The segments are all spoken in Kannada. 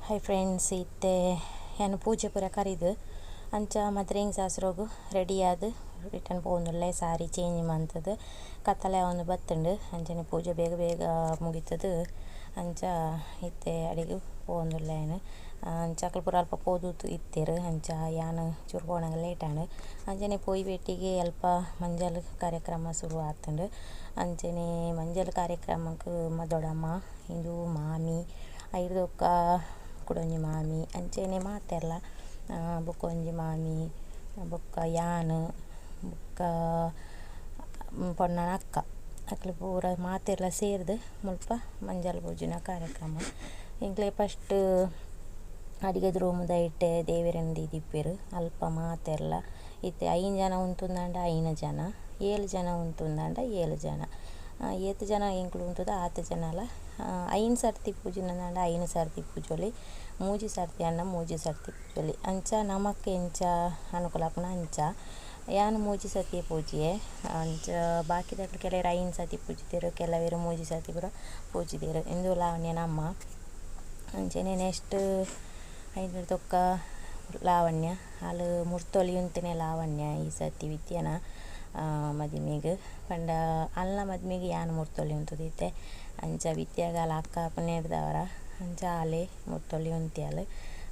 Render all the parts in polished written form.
ಹಾಯ್ ಫ್ರೆಂಡ್ಸ್, ಇತ್ತೆ ಏನು ಪೂಜೆ ಪೂರ ಕರೀದು ಅಂಚ ಮದ್ರಂಗಿ ಸಾಸ್ರೋಗು ರೆಡಿ ಆದು ರಿಟರ್ನ್ ಪೋಂದುಲ್ಲೆ. ಸಾರಿ ಚೇಂಜ್ ಮಂತದ್ದು ಕತ್ತಲೆ ಒಂದು ಬತ್ತುಂಡು ಅಂಚನೆ ಪೂಜೆ ಬೇಗ ಬೇಗ ಮುಗಿತದು. ಅಂಚ ಇತ್ತೆ ಅಡಿಗೆ ಪೋಂದುಲ್ಲೆನು ಅಂಚಕ್ಲು ಪೂರ ಅಲ್ಪ ಪೋದು ಇತ್ತೇರು. ಅಂಚ ಯಾನು ಚೂರು ಪೋಣಗ ಲೇಟ್ ಆಂಡು ಅಂಚನೆ ಪೋಯಿ ಬೆಟ್ಟಿಗೆ ಅಲ್ಪ ಮಂಜಲ್ ಕಾರ್ಯಕ್ರಮ ಶುರು ಆತುಂಡು. ಅಂಚನೆ ಮಂಜಲ್ ಕಾರ್ಯಕ್ರಮಕ್ಕೆ ದೊಡ್ಡಮ್ಮ ಇಂದು ಮಾಮಿ ಐದೊಕ್ಕ ಕುಡೊಂಜಿ ಮಾಮಿ ಅಂಚೆನೆ ಮಾತೆರ್ಲ ಬೊಕ್ಕ ಒಂಜಿ ಮಾಮಿ ಬೊಕ್ಕ ಯಾನ್ ಬೊಕ್ಕ ಪೊನ್ನನ ಅಕ್ಕ ಅಕ್ಲು ಪೂರ ಮಾತೆರ್ಲ ಸೇರ್ದು ಮುಲ್ಪ ಮಂಜಲ್ ಪೂಜೆನ ಕಾರ್ಯಕ್ರಮ. ಇಂಕ್ಲೆ ಫಸ್ಟ್ ಅಡಿಗೆದ ರೂಮುದ ಇಟ್ಟೆ ದೇವೆರಂಡಿ ದಿಪ್ಪೆರು ಅಲ್ಪ ಮಾತೆರ್ಲ ಇತ್ತೆ 5 ಜನ ಉಂತುಂದಾಂಡ 5 ಜನ, 7 ಜನ ಉಂತುಂದಾಂಡ 7 ಜನ, 7 ಜನ ಎಂಕ್ಲು ಉಂತುದ 6 ಜನಲ 5 ಸರ್ತಿ ಪೂಜೆನಂದಾಂಡ 5 ಸರ್ತಿ ಪೂಜೊಲಿ, ಮೂಜಿ ಸರ್ತಿ ಅಣ್ಣ ಮೂಜಿ ಸರ್ತಿ ಪೂಜೊಲಿ. ಅಂಚ ನಮಕ್ ಎಂಚ ಅನುಕೂಲಪನ ಅಂಚ ಯಾನು ಮೂಜಿ ಸರ್ತಿ ಪೂಜೆ ಅಂಚ ಬಾಕಿದಕ್ಲು ಕೆಲವರು 5 ಸರ್ತಿ ಪೂಜಿತೇರು, ಕೆಲವರು ಮೂಜಿ ಸರ್ತಿ ಪೂರ ಪೂಜಿತೇರು. ಇಂದು ಲಾವಣ್ಯ ನಮ್ಮ ಅಂಚನೆ ನೆಕ್ಸ್ಟ್ 5 ತೊಕ್ಕ ಲಾವಣ್ಯ ಅಲ್ಲಿ ಮುರ್ತೊಲಿ ಉಂತನೆ ಲಾವಣ್ಯ ಈ ಸರ್ತಿ ವಿದ್ಯನ ಮದಿಮೆಗೆ ಪಂಡ ಅಲ್ಲ ಮದಿಮೆಗೆ ಯಾನು ಮುರ್ತೊಲಿ ಉಂತುದಿತ್ತೆ. ಅಂಚ ವಿದ್ಯಾಗಾಲ ಅಕ್ಕ ಅಪ್ಪನ ಹಿಡ್ದವರ ಅಂಚ ಆಲೆ ಮುರ್ತೊಲಿ ಉಂತ್ಯಾಲು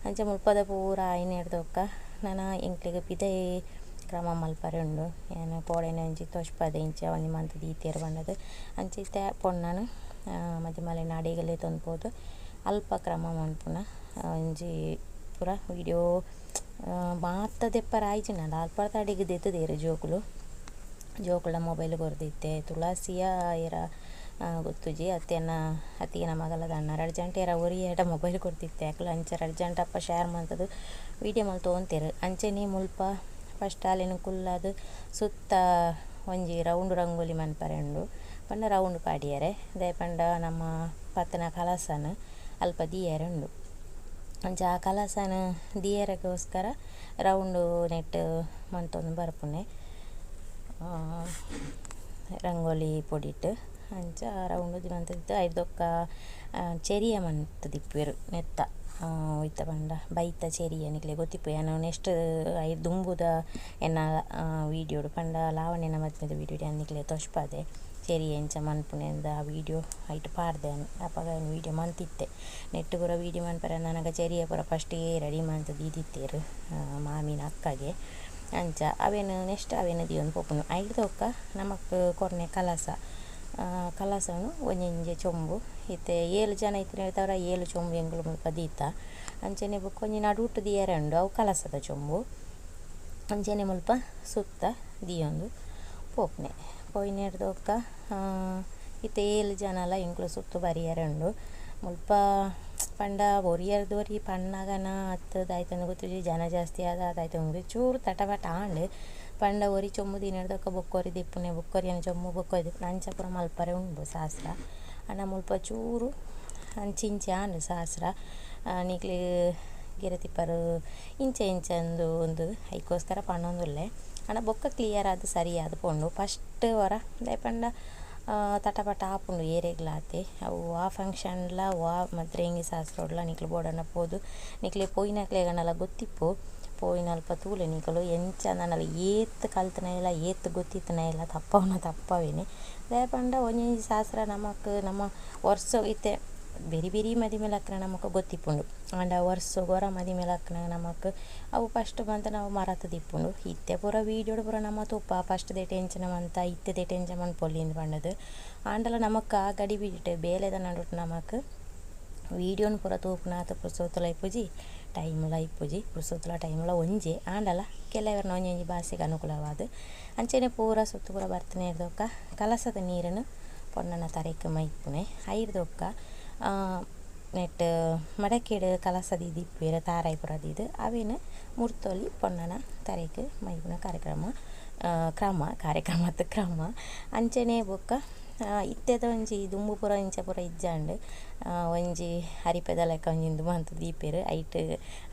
ಅಂಚ ಮುಲ್ಪದ ಪೂರ ಐನ ಹಿಡ್ದೊಕ್ಕ ನಾನು ಎಂಕ್ಲಿಗೆ ಪಿದೆ ಕ್ರಮ ಮಲ್ಪರೆ ಉಂಡು. ಏನು ಪೋಡೆನ ಒಂಜಿ ತೊಷ್ಪದೆ ಇಂಚ ಒಂಜಿ ಮಂತ್ ದೀತೇರು ಬಂದದು ಅಂಚ ಇತ್ತೆ ಪೊಣ್ಣನು ಮದಿಮಲೆನ ಅಡಿಗೆಲೆ ತಂದ್ಬೋದು ಅಲ್ಪ ಕ್ರಮ ಮನ್ಪುನ ಒಂಜಿ ಪೂರ ವಿಡಿಯೋ ಮಾತ ದೆಪ್ಪರ ಆಯ್ಚಿನಲ್ಲ ಅಲ್ಪದ ಅಡಿಗೆ ದೆತ್ತದೇರು ಜೋಕುಳ ಮೊಬೈಲ್ ಕೊರ್ದಿತ್ತೆ ತುಳಸಿಯ ಏರ ಗೊತ್ತುಜಿ ಅತ್ತಿನ ಮಗಲದ ಅಣ್ಣ ಅರ್ಜೆಂಟ್ ಏರ ಒರಿಯೇಟ ಮೊಬೈಲ್ ಕೊಡ್ತಿತ್ತೆ ಯಾಕಲು ಅಂಚರ ಅರ್ಜೆಂಟ್ ಅಪ್ಪ ಶೇರ್ ಮಾಡ್ತದು ವೀಡಿಯೋ ಮಲ್ ತೊಗೊಂತೇರು. ಅಂಚೆನೆ ಮುಲ್ಪ ಫಸ್ಟ್ ಅಲ್ಲಿನ ಕುಲ್ಲದು ಸುತ್ತ ಒಂಜಿ ರೌಂಡ್ ರಂಗೋಲಿ ಮನ್ಪರೆ ಉಂಡು ಪಂಡ ರೌಂಡ್ ಪಾಡಿಯರೆ ದೇ ಪಂಡ ನಮ್ಮ ಪತ್ತನ ಕಲಸನ ಅಲ್ಪ ದಿಯರೆ ಉಂಡು. ಅಂಚ ಆ ಕಲಸನ ದಿಯರಗೋಸ್ಕರ ರೌಂಡು ನೆಟ್ ಮಂತೊಂದು ಬರ್ಪುನೆ ರಂಗೋಲಿ ಪೊಡಿಟ್ಟು ಅಂಚ ರೌಂಡು ಮಂತದಿತ್ತು. ಐದೊಕ್ಕ ಚೆರಿಯ ಮಂತ್ ದಿಪ್ಪೆರು ನೆತ್ತ ಇತ್ತ ಪಂಡ ಬೈತ ಚೆರಿಯ ನಿಕ್ಲೆ ಗೊತ್ತಿಪ್ಪು ಏನು ನೆಕ್ಸ್ಟ್ 5 ದುಂಬುದ ಎನ್ನ ವೀಡಿಯೋಡು ಪಂಡ ಲಾವಣ್ಯನ ಮದ್ಮೆದ ವೀಡಿಯೋ ಅನ್ನಿಕ್ಲೆ ತೊಷ್ಪದೆ ಚೆರಿಯ ಎಂಚ ಮನ್ಪುನೆಂದ ಆ ವೀಡಿಯೋ ಐಟ್ ಪಾರ್ದೆ ಅಪ್ಪಾಗ ವೀಡಿಯೋ ಮಂತಿತ್ತೆ ನೆಟ್ಟು ಪೂರ ವೀಡಿಯೋ ಮನ್ಪರೆ ನನಗೆ ಚೆರಿಯ ಪೂರ ಫಸ್ಟಿಗೆ ರೆಡಿ ಮಂತದ್ದು ಇದಿತ್ತೇರು ಮಾಮಿನ ಅಕ್ಕಗೆ. ಅಂಚ ಅವೇನು ನೆಕ್ಸ್ಟ್ ಅವೇನು ದಿಯೊಂದು ಪೋಪುನು ಐದೊಕ್ಕ ನಮಕ್ ಕೊರ್ನೆ ಕಲಸನು ಒಂಜೊಂಜೆ ಚೊಂಬು ಇತ್ತೆ 7 ಜನ ಇತ್ತು ಹೇಳ್ತಾವ್ರ 7 ಚೊಂಬು ಎಂಗ್ಳು ಮುಲ್ಪ ದೀತ ಅಂಚನೆ ಬುಕ್ ಒಂಜಿ ನಡುಟು ದಿಯರೆ ಉಂಡು ಅವು ಕಲಸದ ಚೊಂಬು ಅಂಚನೆ ಮುಲ್ಪ ಸುತ್ತ ದಿಯೊಂದು ಪೋಪ್ನೆ ಪೋಯಿನ ಹಿಡ್ದೊಕ್ಕ ಇತ್ತೆ 7 ಜನಲ ಎಂಕ್ಳು ಸುತ್ತು ಬರಿಯರೆ ಉಂಡು ಮುಲ್ಪ ಪಂಡ ಒರಿಯರ್ದೋರಿ ಪಣ್ಣಗನ ಹತ್ತದಾಯ್ತಂದು ಗೊತ್ತಿಜಿ ಜನ ಜಾಸ್ತಿ ಅದಾಯ್ತು ಚೂರು ತಟಪಟ ಆಂಡು ಪಂಡ ಒರಿ ಚೊಂಬು ದಿನ ಹಿಡ್ದೊಕ್ಕ ಬೊಕ್ಕೊರಿ ದಿಪ್ಪುನೆ ಬೊಕ್ಕೊರಿಯನ ಚೊಂಬು ಬೊಕ್ಕೊರಿ ದಿಪ್ಪುನೆ ಅಂಚ ಪೂರ ಮಲ್ಪರೆ ಉಂಡು ಶಾಸ್ತ್ರ ಅಣ್ಣ ಮುಲ್ಪ ಚೂರು ಅಂಚಿಂಚೆ ಆಂಡು ಶಾಸ್ತ್ರ ನಿಕ್ಲಿ ಗಿರತಿಪ್ಪರು ಇಂಚೆ ಅಂದು ಒಂದು ಐಕೋಸ್ಕರ ಪಣ್ಣೊಂದುಲ್ಲೆ ಅಣ್ಣ ಬೊಕ್ಕ ಕ್ಲಿಯರ್ ಆದು ಸರಿಯಾದ ಪೊಂಡು ಫಸ್ಟ್ ವರ ಪಂಡ ತಟಪಟ ಆಪುಂಡು ಏರೆಗ್ಲಾತೆ ಅವು ಆ ಫಂಕ್ಷನ್ಲ ಮದ್ರಂಗಿ ಶಾಸ್ತ್ರಡ್ಲ ನಿಕ್ಲು ಬೋಡನ್ನ ಪೋದು ನಿಕ್ಲೆ ಪೋಯಿನಕ್ಲೆಗನಲ್ಲ ಗೊತ್ತಿಪ್ಪು ಪೋಯಿನ ಅಲ್ಪ ತೂಲೆ ನಿಕಲು ಎಂಚ ನನ್ನಲ್ಲ ಏತ್ ಕಲ್ತನ ಇಲ್ಲ ಏತ್ ಗೊತ್ತಿತ್ತನ ಇಲ್ಲ ತಪ್ಪವೇನೆ ಪಂಡ ಒಂಜೊಂಜಿ ಶಾಸ್ತ್ರ ನಮ್ಮ ವರ್ಷ ಇತ್ತೆ ಬೇರೆ ಮದಿಮೇಲೆ ಹಾಕ್ನ ನಮಗೆ ಗೊತ್ತಿಪ್ಪುಂಡು ಅಂಡ ವರ್ಷ ಗೊರ ಮದಿಮೇಲೆ ಹಾಕ್ನ ನಮಕ್ ಅವು ಫಸ್ಟ್ ಬಂತ ನಾವು ಮರತ ದಿಪ್ಪುಂಡು ಇತ್ತೆ ಪೂರ ವೀಡಿಯೋಡು ಪೂರ ನಮ್ಮ ತುಪ್ಪ ಫಸ್ಟ್ದೇ ಟೆನ್ಷನ್ ಮಂತ ಇತ್ತೆದೇ ಟೆನ್ಷನ್ ಮನ್ ಪೊಲ್ಲಿಂದು ಪಂಡದು ಆಂಡಲ ನಮಕ್ ಆ ಗಡಿ ಬಿಟ್ಟು ಬೇಲೆದ ನಡುಟ್ ನಮಕ್ ವೀಡಿಯೋನು ಪೂರ ತೂಪುನಾಥ ಪುರ್ಸೋತುಲ ಇಪ್ಪುಜಿ ಟೈಮ್ಲ ಇಪ್ಪುಜಿ ಪುರ್ಸೋತುಲ ಟೈಮ್ಲ ಒಂಜೆ ಆಂಡಲ ಕೆಲವರ್ನ ಒಂಜೊಂಜಿ ಭಾಷೆಗೆ ಅನುಕೂಲವಾದ ಅಂಚೆನೆ ಪೂರ ಸುತ್ತು ಪೂರ ಬರ್ತನೆ ಇರ್ದೊಕ್ಕ ಕಲಸದ ನೀರನ್ನು ಪೊಣ್ಣನ ತರೆಕ್ಕೆ ಮೈಪುನೆ ಐರ್ದೊಕ್ಕ ನೆಟ್ ಮಡಕೇಡು ಕಲಸದಿ ದಿಪ್ಪೇರ ತಾರಾಯಿ ಪುರದಿದ್ದು ಅವೇನು ಮುರ್ತೊಲಿ ಪೊಣ್ಣನ ತರೆಕ್ಕೆ ಮೈಪುನ ಕ್ರಮ ಅಂಚನೆ ಬೊಕ್ಕ ಇತ್ತೆದ ಒಂಜಿ ದುಂಬು ಪೂರ ಇಂಚ ಪೂರ ಇಜ್ಜಾಂಡು ಒಂಜಿ ಹರಿಪೆದ ಲೆಕ್ಕ ಒಂಜಿಂದು ಮಂತು ದೀಪೇರು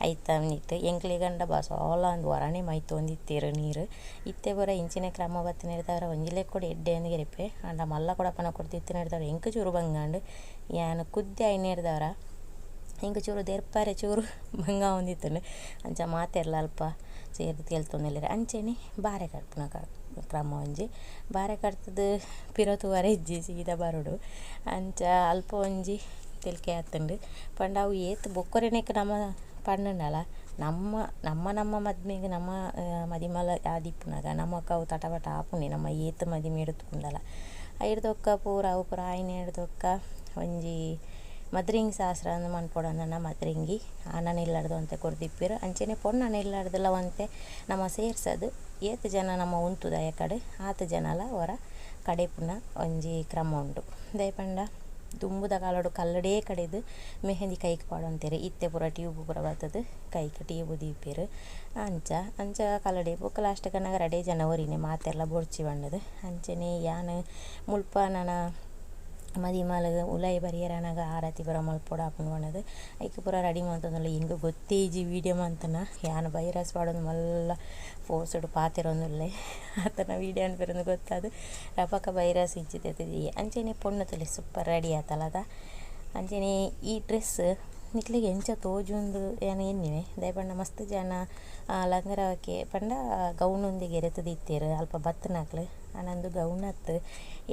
ಐತ ಎಂಕ್ಲೆ ಗಂಡ ಬಸೋಲ ಅಂದು ಹೊರಣೆ ಮೈತೊಂದಿತ್ತೇರು ನೀರು ಇತ್ತೆ ಪೂರ ಇಂಚಿನ ಕ್ರಮ ಬತ್ತಿನ ಹಿಡ್ದವ್ರ ಒಂಜಿಲೆ ಕೂಡ ಎಡ್ಡೆ ಅಂದು ಗೆರಿಪೆ ಅಂಡ ಮಲ್ಲ ಕೂಡ ಪನ ಕೊಡ್ತಿತ್ತು ಹಿಡ್ದವ್ರ ಎಂಕ ಚೂರು ಬಂಗಾಂಡು ಯಾನು ಕುದ್ದೆ ಐನ ಹಿಡ್ದವ್ರ ಹಿಂಗೆ ಚೂರು ದೆರ್ಪಾರೆ ಚೂರು ಭಂಗ ಹೊಂದಿತ್ತು ಅಂಚ ಮಾತೆರ್ಲ ಅಲ್ಪ ಸೇರ್ದು ಕೇಳ್ತೊಂದಿಲ್ಲ ಅಂಚೆನೆ ಬಾರೆ ಕಡ್ಪುನ ಕ್ರಮ ಒಂಜಿ ಬಾರೆ ಕಡ್ತದ ಪಿರತುವರೆ ಇಜ್ಜಿ ಸೀದಾ ಬರೋಡು ಅಂಚ ಅಲ್ಪ ಒಂಜಿ ತಿಲ್ಕೆ ಆತಂಡು ಪಂಡ ಅವು ಏತ್ ಬೊಕ್ಕರೆನೆಕ್ ನಮ್ಮ ಪಣ್ಣನಲ್ಲ ನಮ್ಮ ಮದ್ಮೆಗೆ ನಮ್ಮ ಮದಿಮಲ ಆದಿಪ್ಪುನಾಗ ನಮ್ಮಕ್ಕ ಅವು ತಟಪಟ ಆಪುನಿ ನಮ್ಮ ಏತ್ ಮದಿಮೆ ಎಡ್ತುಕೊಂಡಲ್ಲ ಹಿಡ್ದೊಕ್ಕ ಪೂರ ಅವು ಪೂರ ಆಯ್ನ ಹಿಡ್ದೊಕ್ಕ ಒಂಜಿ ಮದ್ರಿಂಗ್ ಶಾಸ್ತ್ರ ಅಂದು ಮನ್ಪೊಡಂದನ ಮದ್ರಿಂಗಿ ಆನನ ಇಲ್ಲಾಡ್ದು ಅಂತೆ ಕೊರ್ದಿಪ್ಪಿರು ಅಂಚೆನೆ ಪೊಣ್ಣನ ಇಲ್ಲಾಡ್ದಲ್ಲ ಅಂತೆ ನಮ್ಮ ಸೇರ್ಸದು ಏತ್ ಜನ ನಮ್ಮ ಉಂತುದ ಕಡೆ ಆತ ಜನಲ ಹೊರ ಕಡೆ ಪುನಃ ಒಂಜಿ ಕ್ರಮ ಉಂಟು ದಯಪಂಡ ದುಂಬುದ ಕಾಲೋಡು ಕಲ್ಲಡೇ ಕಡೆದು ಮೆಹಂದಿ ಕೈಗೆ ಪಾಡು ಅಂತಾರೆ ಇತ್ತೆ ಪೂರ ಟ್ಯೂಬ್ ಪೂರ ಬರ್ತದೆ ಕೈಗೆ ಟ್ಯೂಬ್ ದೀಪಿರು ಅಂಚ ಕಲ್ಲಡೆ ಬುಕ್ಕ ಲಾಸ್ಟ್ ಕನ್ನಾಗ ರಡೇ ಜನವರಿನೇ ಮಾತೆಲ್ಲ ಬೊಡ್ಚಿ ಬಂಡದು ಅಂಚನೆ ಯಾನು ಮುಲ್ಪ ನನ್ನ ಮದಿಮಲ ಉಲಾಯಿ ಬರಿಯರನಾಗ ಆರತಿ ಬರ ಮಲ್ಪೊಡ ಹಾಕೊಂಡು ಬಣ್ಣದು ಐಕೆ ಪೂರ ರೆಡಿ ಮಾಡ್ತಂದಲ್ಲ ಹಿಂಗೆ ಗೊತ್ತೇಜಿ ವೀಡಿಯೋ ಮಂತನ ಯಾನು ಬೈರಸ್ ಪಾಡೋದು ಮಲ್ಲ ಫೋರ್ಸ್ಡ್ ಪಾತಿರೊಂದುಲ್ಲೆ ಆತನ ವೀಡಿಯೋ ಅನ್ಪಿರೋದು ಗೊತ್ತಾದು ರಪಕ್ಕ ಬೈರಸ್ ಇಜ್ಜಿತೈತಿ ಅಂಚೆನೆ ಪೊಣ್ಣು ತಲೆ ಸೂಪರ್ ರೆಡಿ ಆತಲ್ಲದ ಅಂಚೆನೆ ಈ ಡ್ರೆಸ್ ನಿಕ್ಲಿಗೆ ಎಂಚ ತೋಜುಂದು ಏನು ಎನ್ನಿವೆ ದಯಪಂಡ ಮಸ್ತ್ ಜನ ಲಂಗರವಕ್ಕೆ ಪಂಡ ಗೌನೊಂದಿಗೆ ಎರೆತದಿತ್ತೇರು ಅಲ್ಪ ಬತ್ತನಾಕ್ಲು ಆನಂದು ಗೌನತ್ತು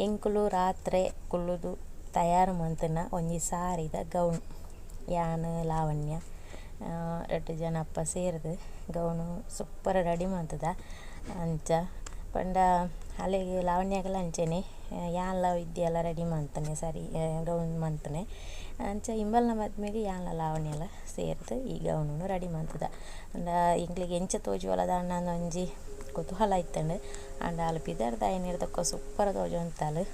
ಎಂಕುಲು ರಾತ್ರಿ ಕುಲ್ಲುದು ತಯಾರು ಮಂತನ ಒಂಜಿ ಸಾರಿದ ಗೌನ್ ಯಾನು ಲಾವಣ್ಯ 2 ಜನ ಅಪ್ಪ ಸೇರಿದು ಗೌನು ಸೂಪರ್ ರೆಡಿ ಮಾಡ್ತದ ಅಂಚ ಪಂಡ ಅಲ್ಲಿಗೆ ಲಾವಣ್ಯಾಗೆಲ್ಲ ಅಂಚೆನೆ ಯಾನ್ಲ ವಿದ್ಯೆಲ್ಲ ರೆಡಿ ಮಾಡ್ತಾನೆ ಸರಿ ಗೌನ್ ಮಾಡ್ತಾನೆ ಅಂಚ ಇಂಬಲ್ನ ಮದ್ಮೆಗೆ ಯಾನ್ಲ ಲಾವಣ್ಯ ಎಲ್ಲ ಸೇರ್ದು ಈ ಗೌನು ರೆಡಿ ಮಾಡ್ತದ ಅಂಡ ಇಂಗ್ಲಿಗೆ ಎಂಚ ತೋಜುವಲ್ಲದ ಅಣ್ಣ ಒಂಜಿ ಕುತೂಹಲ ಇತ್ತಂಡು ಅಂಡ ಅಲ್ಲಿ ಪಿದರ್ದ ಏನು ಹಿಡ್ದೊಕ್ಕ ಸೂಪರ್ ತೋಜು ಅಂತಲು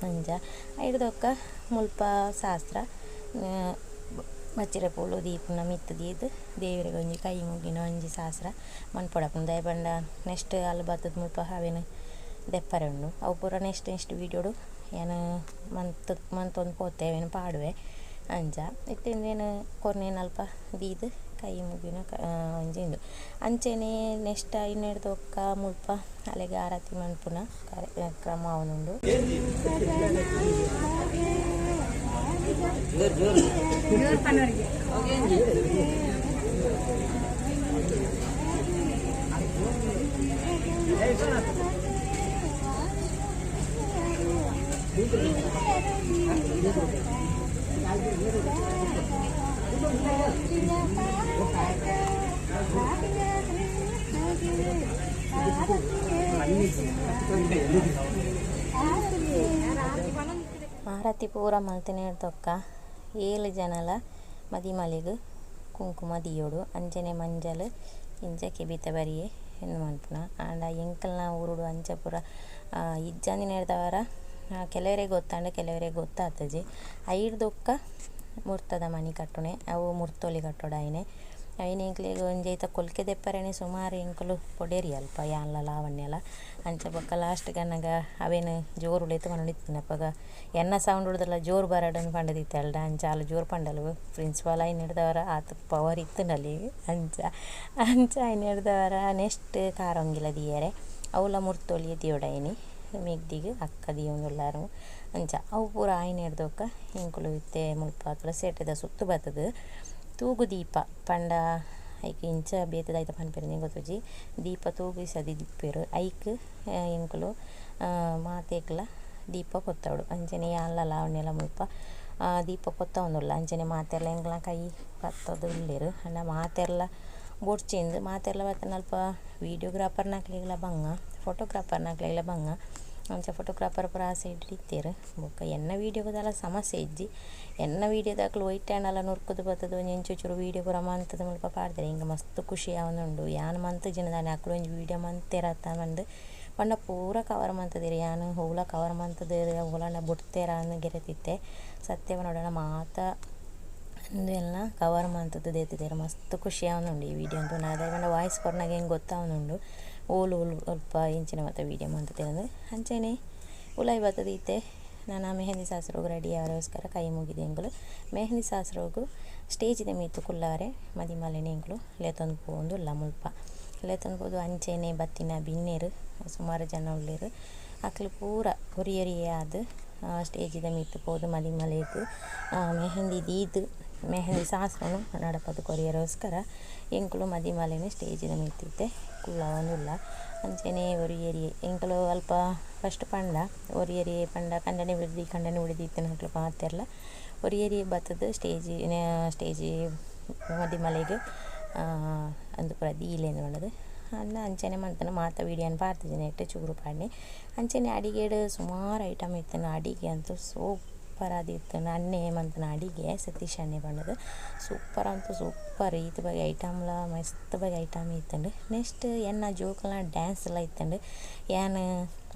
ಅಂಚ ಹಿಡ್ದೊಕ್ಕ ಮುಲ್ಪ ಶಾಸ್ತ್ರ ಮಚ್ಚಿರ ಪೂಲು ದೀಪನ ಮಿತ್ತು ದೀದು ದೇವರಿಗೆ ಒಂಜಿ ಕೈ ಮುಗಿನ ಒಂಜಿ ಶಾಸ್ತ್ರ ಮನ್ಪೊಡಪುನ ದಯಪಂಡ ನೆಕ್ಸ್ಟ್ ಅಲ್ಲಿ ಬರ್ತದ ಮುಲ್ಪ ಅವೇನು ದೆಪ್ಪರೆ ಉಂಡು ಅವು ಪೂರ ನೆಕ್ಸ್ಟ್ ವೀಡಿಯೋಡು ಏನು ಮಂತೊಂದು ಪೋತೇವೇನು ಪಾಡುವೆ ಅಂಚ ಇತ್ತೇನು ಕೊರ್ನೇನು ಅಲ್ಪ ದೀದು ಕೈ ಮುಗಿನ ಒಂಜಿ ಉಂಡು ಅಂಚೆನೆ ನೆಕ್ಸ್ಟ್ ಇನ್ನು ಹಿಡ್ದೊಕ್ಕ ಮುಲ್ಪ ಅಲ್ಲಿಗೆ ಆರತಿ ಮನ್ಪುನ ಕ್ರಮ ಅವನುಂಡು ಆರತಿ ಪೂರ ಮಲ್ತಿನ ಹಿಡ್ದೊಕ್ಕ 7 ಜನಲ ಮದಿಮಲಿಗೆ ಕುಂಕುಮ ದಿಯೋಡು ಅಂಜನೆ ಮಂಜಲ್ ಇಂಚಕ್ಕೆ ಬೀತ ಬರಿಯೇ ಹೆಣ್ಣು ಮನ್ಪುನ ಆಂಡ ಎಂಕಲ್ನ ಊರುಡು ಅಂಚ ಪೂರ ಇಜ್ಜಂದಿನ ಹಿಡ್ದವರ ಕೆಲವರಿಗೆ ಗೊತ್ತಾಂಡ ಕೆಲವರಿಗೆ ಗೊತ್ತಾಗ್ತದೆ ಐಡ್ದೊಕ್ಕ ಮುರ್ತದ ಮನಿ ಕಟ್ಟುನೆ ಅವು ಮುರ್ತೊಲಿ ಕಟ್ಟೋಡಾಯಿನೆ ಅವಿನ ಎಂಕ್ಲಿಗೆ ಒಂಜೈತ ಕೊಲ್ಕೆ ದೆಪ್ಪರೇನೆ ಸುಮಾರು ಎಂಕಲು ಪೊಡೇರಿ ಅಲ್ಪ ಯಾನ್ಲ ಲಾವಣ್ಯಲ ಅಂಚ ಬೊಕ್ಕ ಲಾಸ್ಟ್ ಗನ್ನಗ ಅವೇನು ಜೋರು ಉಳಿತು ಮನಡಿತ್ತಿನಪ್ಪಗ ಎನ್ನ ಸೌಂಡ್ ಉಡ್ದಲ್ಲ ಜೋರು ಬರಡನ್ನು ಪಂಡದಿತ್ತಲ್ಡ ಅಂಚ ಅಲ್ಲಿ ಜೋರು ಪಂಡಲು ಪ್ರಿನ್ಸಿಪಾಲ್ ಐನ್ ಹಿಡ್ದವರ ಆತ ಪವರ್ ಇತ್ತನಲ್ಲಿ ಅಂಚ ಐನ್ ಹಿಡ್ದವರ ನೆಕ್ಸ್ಟ್ ಕಾರಂಗಿಲ್ಲ ದಿಯರೆ ಅವಳ ಮುರ್ತೊಲಿಯ ದಿಯೋಡೈನಿ ಮಿಗ್ದಿಗೆ ಅಕ್ಕ ದಿಯೋಂದುಲ್ಲಾರು ಅಂಚ ಅವು ಪೂರ ಆಯ್ನ ಹಿಡ್ದೊಕ್ಕ ಎಂಕುಲು ಇತ್ತೆ ಮುಲ್ಪ ಸೆಟ್ಟದ ಸುತ್ತು ಬರ್ತದೆ ತೂಗು ದೀಪ ಪಂಡ ಐಕ್ ಇಂಚ ಬೇತದಾಯ್ತ ಪನ್ಪೇರು ನಿಂಗೆ ಗೊತ್ತುಜಿ ದೀಪ ತೂಗಿಸದಿ ದಿಪ್ಪೇರು ಐಕ್ ಎಂಕುಲು ಮಾತೇಕ್ಲ ದೀಪ ಪೊತ್ತವಡು ಅಂಚನೆ ಯಾನ್ಲ ಲಾವಣ್ಯಲ ಮುಲ್ಪ ದೀಪ ಪೊತ್ತ ಒಂದುಲ್ಲ ಅಂಚನೆ ಮಾತೆರ್ಲ ಎಂಕ್ಲ ಕೈ ಪತ್ತದು ಉಳ್ಳೇರು ಅಂಡ ಮಾತೆರ್ಲ ಬೊಡ್ಚಿಂದು ಮಾತೆರ್ಲ ಬತ್ತನಲ್ಪ ವೀಡಿಯೋಗ್ರಾಫರ್ನಾಕ್ಲೆಗ್ಲ ಬಂಗ ಫೋಟೋಗ್ರಾಫರ್ನಾಕ್ಲೆಗ್ಲ ಬಂಗ ಅಂಚ ಫೋಟೋಗ್ರಾಫರ್ ಪೂರ ಆ ಸೈಡ್ ಇತ್ತೇರು ಬೊಕ್ಕ ಎನ್ನ ವೀಡಿಯೋಗದಲ್ಲ ಸಮಸ್ಯೆ ಇಜ್ಜಿ ಎನ್ನ ವೀಡಿಯೋದಾಕ್ಲು ವೈಟ್ ಹ್ಯಾಂಡಲ್ಲ ನುರ್ಕುದು ಬರ್ತದೆ ಒಂಜಿ ಎಂಚೂರು ವೀಡಿಯೋ ಪೂರ ಮಂತದ ಮುಲ್ಪ ಪಾಡ್ತಾರೆ ಹಿಂಗೆ ಮಸ್ತ್ ಖುಷಿ ಅವನುಂಡು ಯಾನು ಮಂತ್ ಜಿನದಾನೆ ಅಕ್ಲು ಒಂಜಿ ವೀಡಿಯೋ ಮಂತೇರತ್ತ ಮಂದು ಪಂಡ ಪೂರ ಕವರ್ ಮಂತದಿರಿ ಯಾನು ಹೂಲ ಕವರ್ ಮಂತದ ಹೂಲಣ್ಣ ಬುಡ್ತೇರ ಅಂದು ಗೆರೆತಿತ್ತೆ ಸತ್ಯವ ನೋಡೋಣ ಮಾತ ಅಂದು ಎಲ್ಲ ಕವರ್ ಮಂತದ್ದು ದೇತಿದ್ದಾರೆ ಮಸ್ತ್ ಖುಷಿ ಅವನುಂಡು ಈ ವಿಡಿಯೋ ಅಂತೂ ನಾನು ಅದೇ ವಾಯ್ಸ್ ಕೊರ್ನಾಗ ಹೆಂಗೆ ಗೊತ್ತಾವನುಂಡು ಓಲು ಸ್ವಲ್ಪ ಇಂಚಿನ ಮತ್ತು ವೀಡಿಯೋ ಮಂತದೆ ಅಂದರೆ ಅಂಚೆನೆ ಉಲಾಯಿ ಬರ್ತದೈತೆ ನಾನು ಮೆಹಂದಿ ಶಾಸ್ತ್ರೋಗು ರೆಡಿ ಅವರಿಗೋಸ್ಕರ ಕೈ ಮುಗಿದೆ ಎಂಗಳು ಮೆಹಂದಿ ಶಾಸ್ತ್ರೋಗು ಸ್ಟೇಜಿದ ಮೀತು ಕುಲ್ಲಾರೆ ಮದಿಮಲೆನೆ ಎಂಗಳು ಲೇತೊಂದು ಪೋಂದು ಇಲ್ಲ ಮುಲ್ಪ ಲೇತೊಂದು ಪೋದು ಅಂಚೆನೆ ಬತ್ತಿನ ಬಿನ್ನೇರು ಸುಮಾರು ಜನ ಉಳ್ಳೇರು ಅಕ್ಲು ಪೂರ ಹುರಿಯರಿಯೇ ಆದ ಸ್ಟೇಜಿದ ಮೀತು ಪೋದು ಮದಿಮಲೆಗೆ ಮೆಹಂದಿ ದೀದು ಮೆಹಂದಿ ಶಾಸ್ತ್ರನು ನಡಪದು ಕೊರಿಯರೋಸ್ಕರ ಎಂಕುಲು ಮದಿಮಲೆನೇ ಸ್ಟೇಜಿನ ಮಿತ್ತಿತ್ತೆ ಕುಲ್ಲ ಒಂದುಲ್ಲ ಅಂಚೆನೆ ಒರಿಯೇರಿ ಎಂಕಲು ಅಲ್ಪ ಫಸ್ಟ್ ಪಂಡ ಒರಿಯೇರಿ ಪಂಡ ಕಂಡನೆ ಬಿಡ್ದು ಇತ್ತಿನ ಮಕ್ಕಳು ಮಾತೆಲ್ಲ ಒರಿಯೇರಿ ಬತ್ತದು ಸ್ಟೇಜಿ ಮದಿಮಲೆಗೆ ಅಂದು ಪೂರ ದೀಲೇನು ಮಾಡೋದು ಅನ್ನ ಅಂಚನೆ ಮಂತನ ಮಾತ ವೀಡಿಯೋನ ಪಾರ್ತಿದ್ದೀನಿ ಇಟ್ಟು ಚೂರು ಪಾಡಿ ಅಂಚನೆ ಅಡಿಗೆಡು ಸುಮಾರು ಐಟಮ್ ಇತ್ತು ಅಡಿಗೆ ಅಂತೂ ಸೂಪರ್ ಆದಿತ್ತು ಅನ್ನೆ ಮಂತನ ಅಡಿಗೆ ಸತೀಶ್ ಅಣ್ಣೆ ಬಣ್ಣದು ಸೂಪರ್ ಈತ ಬಗ್ಗೆ ಐಟಮ್ಲ ಮಸ್ತ್ ಬಗ್ಗೆ ಐಟಮ್ ಇತ್ತಂಡು ನೆಕ್ಸ್ಟ್ ಎನ್ನ ಜೋಕಲ್ಲ ಡ್ಯಾನ್ಸ್ ಎಲ್ಲ ಇತ್ತಂಡು ಏನು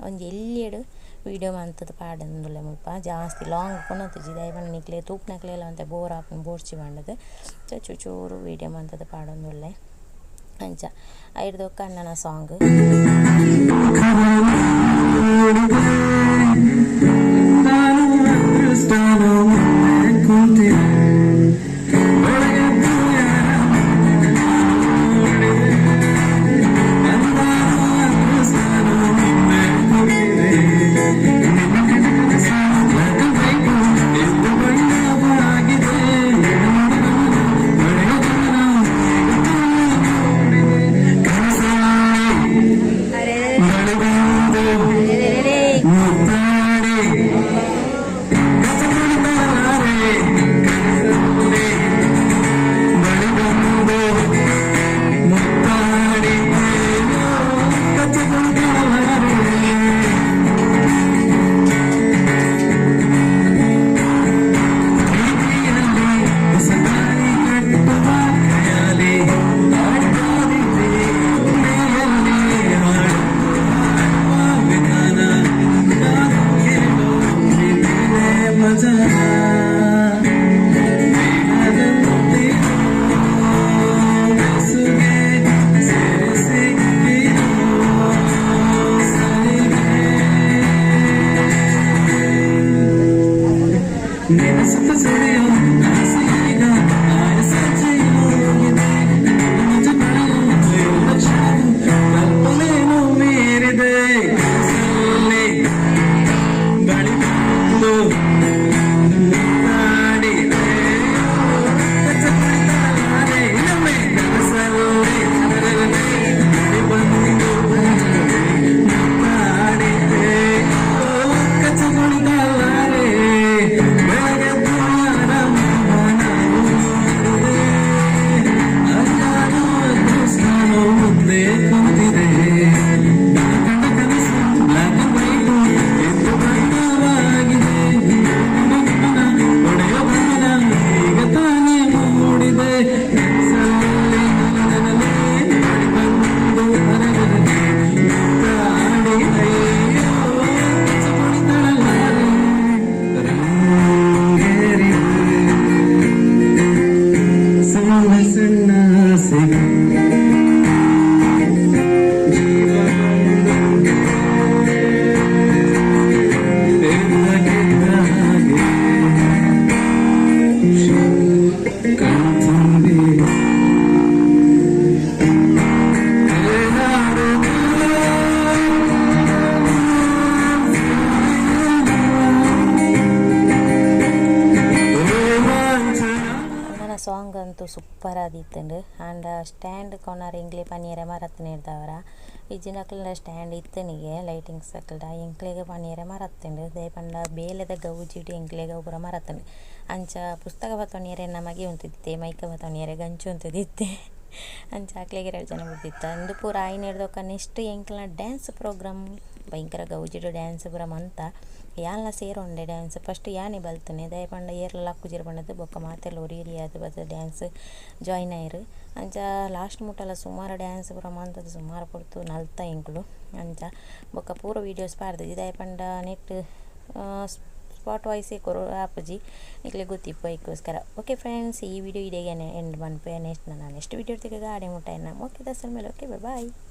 ಒಂದು ಎಲ್ಲಿಯಡು ವೀಡಿಯೋ ಮಂತದ್ದು ಪಾಡಂದುಲ್ಲ ಮುಲ್ಪ ಜಾಸ್ತಿ ಲಾಂಗ್ ಕೊನೊತ್ತಿಜಿ ದಯಪಂಡ ನಿಕ್ಲೆ ತೂಪ್ನಕ್ಲೆಲ್ಲ ಅಂತ ಬೋರ್ ಹಾಕೊಂಡು ಬೋರ್ಚಿ ಬಂಡದು ಚೂರು ವೀಡಿಯೋ ಮಂತದ್ದು ಪಾಡೊಂದುಲ್ಲೆ ಅಂಚ ಐದು ಕಣ್ಣನ ಸಾಂಗ್ ಸಾಂಗ್ ಅಂತೂ ಸೂಪರ್ ಆದಿತ್ತಂಡು ಆಂಡ ಸ್ಟ್ಯಾಂಡ್ ಕೊನಾರ ಎಂಗ್ಲೆ ಪನ್ನೀರೆ ಮರತ್ತನೆ ಇರ್ತಾವರ ಇಜ್ಜಿನಕ್ಲ ಸ್ಟ್ಯಾಂಡ್ ಇತ್ತನಿಗೆ ಲೈಟಿಂಗ್ಸ್ ಅಕ್ಲ್ಡ ಎಂಕ್ಲೆಗೆ ಪನ್ನೀರೆ ಮರತ್ತಂಡು ದಯಪಂಡ ಬೇಲೆದ ಗೌಜಿಟ್ಟು ಎಂಕ್ಲೆಗೆ ಒಬ್ಬರ ಮರತ್ತಂಡು ಅಂಚ ಪುಸ್ತಕ ಬತ್ತೊಣಿಯರೆ ನಮಗೆ ಉಂತಿದ್ದೆ ಮೈಕ ಬತ್ತೊಣಿಯರೆ ಗಂಚು ಉಂತಿದ್ದೆ ಅಂಚ ಆಕ್ಲೆಗೆ 2 ಜನ ಬಿಡ್ತಿತ್ತು ಅಂದು ಪೂರ ಆಯ್ನ ಹಿಡ್ದೊಕ್ಕ ನೆಕ್ಸ್ಟ್ ಎಂಕ್ಲ ಡ್ಯಾನ್ಸ್ ಪ್ರೋಗ್ರಾಮ್ ಭಯಂಕರ ಗೌಜಿಡು ಡ್ಯಾನ್ಸ್ ಪೂರ ಮಂತ ಯಾನ್ಲ ಸೇರೊಂಡೆ ಡ್ಯಾನ್ಸ್ ಫಸ್ಟ್ ಯಾನೇ ಬಲ್ತನೆ ದಯಪಂಡ ಏರ್ಲ ಲಕ್ಕುಜಿರು ಬಂಡದು ಬೊಕ್ಕ ಮಾತೆಲ್ಲ ಒರಿಯರಿ ಅದು ಬತ್ತ ಡ್ಯಾನ್ಸ್ ಜಾಯ್ನ್ ಆಯ್ರು ಅಂಚ ಲಾಸ್ಟ್ ಮುಟ್ಟಲ್ಲ ಸುಮಾರು ಡ್ಯಾನ್ಸ್ ಪೂರ ಮಂತದ್ದು ಸುಮಾರು ಕೊಡ್ತು ನಲ್ತ ಎಂಕ್ಲು ಅಂಚ ಬೊಕ್ಕ ಪೂರ ವೀಡಿಯೋಸ್ ಪಾರ್ದು ದಯಪಂಡ ನೆಟ್ ಸ್ಪಾಟ್ ವಾಯ್ಸೇ ಕೊರೋ ಆಪುಜಿ ನಿಕ್ಲೆ ಗೊತ್ತಿಪ್ಪ ಇದಕ್ಕೋಸ್ಕರ ಓಕೆ ಫ್ರೆಂಡ್ಸ್ ಈ ವಿಡಿಯೋ ಇಡೆಗೆ ಎಂಡ್ ಬಂದ್ಪೆ ನೆಕ್ಸ್ಟ್ ನಾನು ನೆಕ್ಸ್ಟ್ ವಿಡಿಯೋ ತೆಗೆಗ ಆಡೆ ಮುಟ್ಟ ಓಕೆ ದಸಲ್ ಮೇಲೆ ಓಕೆ ಬಾಯ್